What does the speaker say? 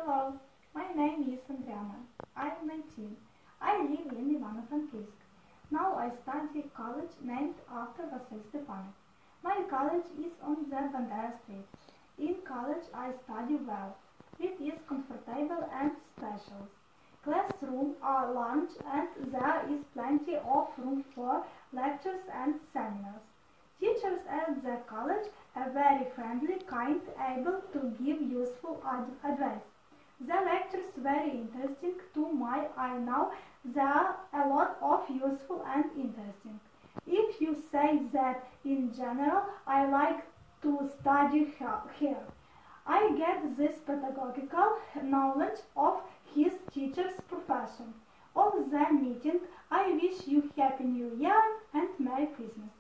Hello, my name is Andriana. I am 19. I live in Ivano-Frankivsk. Now I study college named after Vasil Stepanek. My college is on the Bandera Street. In college I study well. It is comfortable and special. Classroom are large and there is plenty of room for lectures and seminars. Teachers at the college are very friendly, kind, able to give useful advice. The lectures very interesting to my eye now. There are a lot of useful and interesting. If you say that in general I like to study here, I get this pedagogical knowledge of his teacher's profession. Of the meeting, I wish you Happy New Year and Merry Christmas.